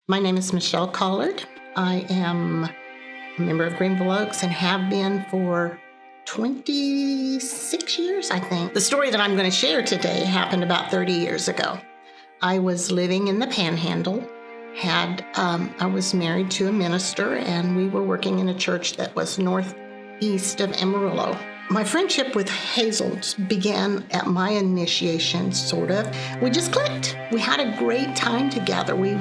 My name is Michelle Collard. I am a member of Greenville Oaks and have been for 26 years, I think. The story that I'm going to share today happened about 30 years ago. I was living in the Panhandle. I was married to a minister, and we were working in a church that was northeast of Amarillo. My friendship with Hazel began at my initiation, sort of. We just clicked. We had a great time together. We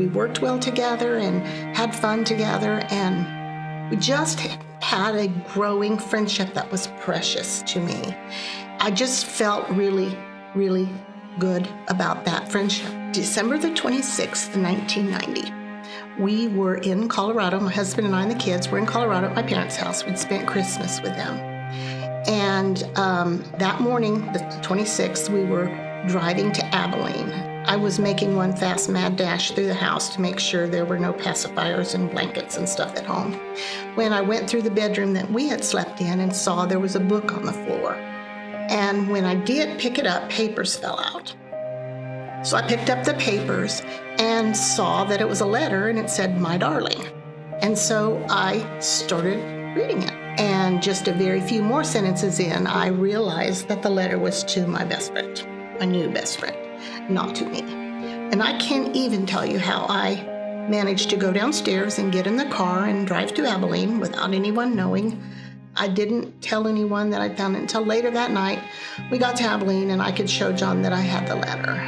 worked well together and had fun together, and we just had a growing friendship that was precious to me. I just felt really, really good about that friendship. December the 26th, 1990. We were in Colorado. My husband and I and the kids were in Colorado at my parents' house. We'd spent Christmas with them. And that morning, the 26th, we were driving to Abilene. I was making one fast mad dash through the house to make sure there were no pacifiers and blankets and stuff at home, when I went through the bedroom that we had slept in and saw there was a book on the floor. And when I did pick it up, papers fell out. So I picked up the papers and saw that it was a letter, and it said, "My darling." And so I started reading it. And just a very few more sentences in, I realized that the letter was to my best friend, my new best friend, not to me. And I can't even tell you how I managed to go downstairs and get in the car and drive to Abilene without anyone knowing. I didn't tell anyone that I found it until later that night. We got to Abilene, and I could show John that I had the letter.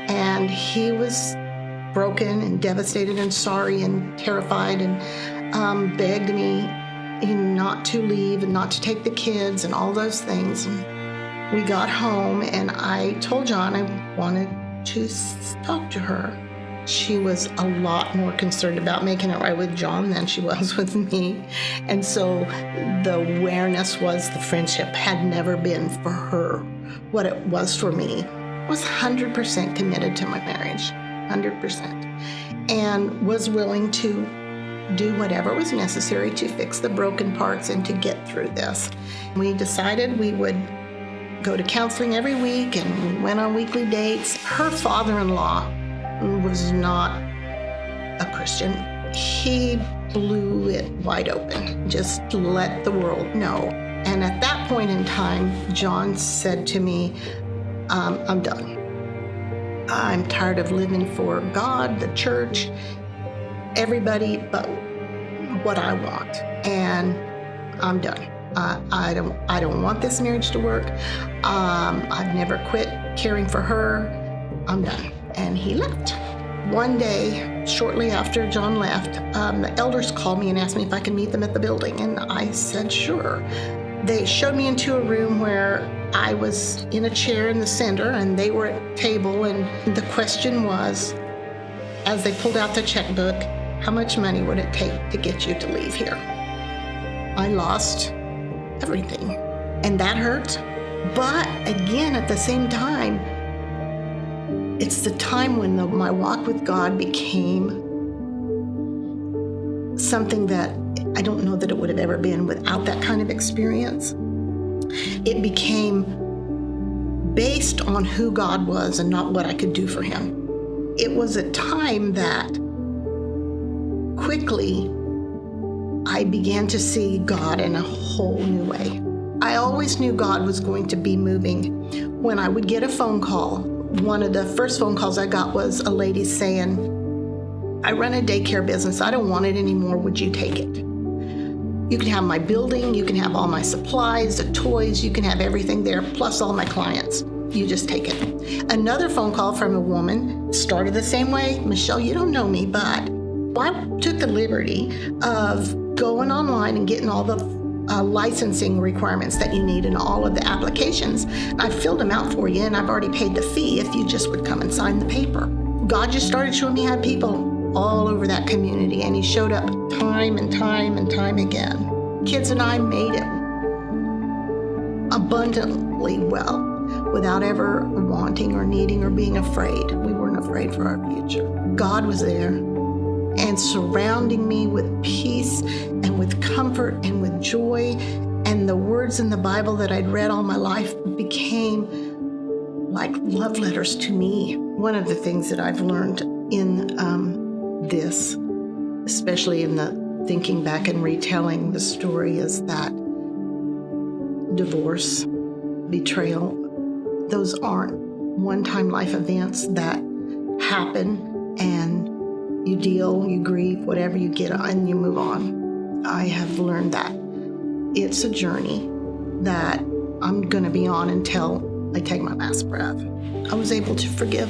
And he was broken and devastated and sorry and terrified, and begged me not to leave and not to take the kids and all those things. And we got home, and I told John I wanted to talk to her. She was a lot more concerned about making it right with John than she was with me. And so the awareness was the friendship had never been for her what it was for me. I was 100% committed to my marriage, 100%, and was willing to do whatever was necessary to fix the broken parts and to get through this. We decided we would go to counseling every week, and we went on weekly dates. Her father-in-law was not a Christian. He blew it wide open, just to let the world know. And at that point in time, John said to me, I'm done. I'm tired of living for God, the church, everybody but what I want. And I'm done. I don't want this marriage to work. I've never quit caring for her. I'm done. And he left. One day, shortly after John left, the elders called me and asked me if I could meet them at the building, and I said sure. They showed me into a room where I was in a chair in the center, and they were at a table, and the question was, as they pulled out the checkbook, how much money would it take to get you to leave here? I lost everything, and that hurt. But again, at the same time, it's the time when my walk with God became something that I don't know that it would have ever been without that kind of experience. It became based on who God was and not what I could do for him. It was a time that quickly I began to see God in a whole new way. I always knew God was going to be moving. When I would get a phone call, one of the first phone calls I got was a lady saying, "I run a daycare business. I don't want it anymore. Would you take it? You can have my building. You can have all my supplies, the toys. You can have everything there, plus all my clients. You just take it." Another phone call from a woman started the same way. "Michelle, you don't know me, but I took the liberty of going online and getting all the licensing requirements that you need and all of the applications. I filled them out for you, and I've already paid the fee if you just would come and sign the paper." God just started showing me how people all over that community, and he showed up time and time and time again. Kids and I made it abundantly well without ever wanting or needing or being afraid. We weren't afraid for our future. God was there and surrounding me with peace and with comfort and with joy, and the words in the Bible that I'd read all my life became like love letters to me. One of the things that I've learned in this, especially in the thinking back and retelling the story, is that divorce, betrayal, those aren't one-time life events that happen and you deal, you grieve, whatever, you get and you move on. I have learned that it's a journey that I'm going to be on until I take my last breath. I was able to forgive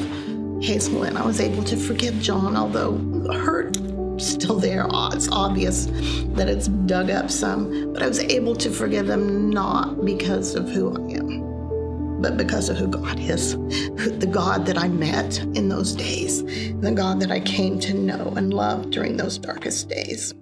Hazel and I was able to forgive John, although the hurt still there. It's obvious that it's dug up some, but I was able to forgive them not because of who I am, but because of who God is, the God that I met in those days, the God that I came to know and love during those darkest days.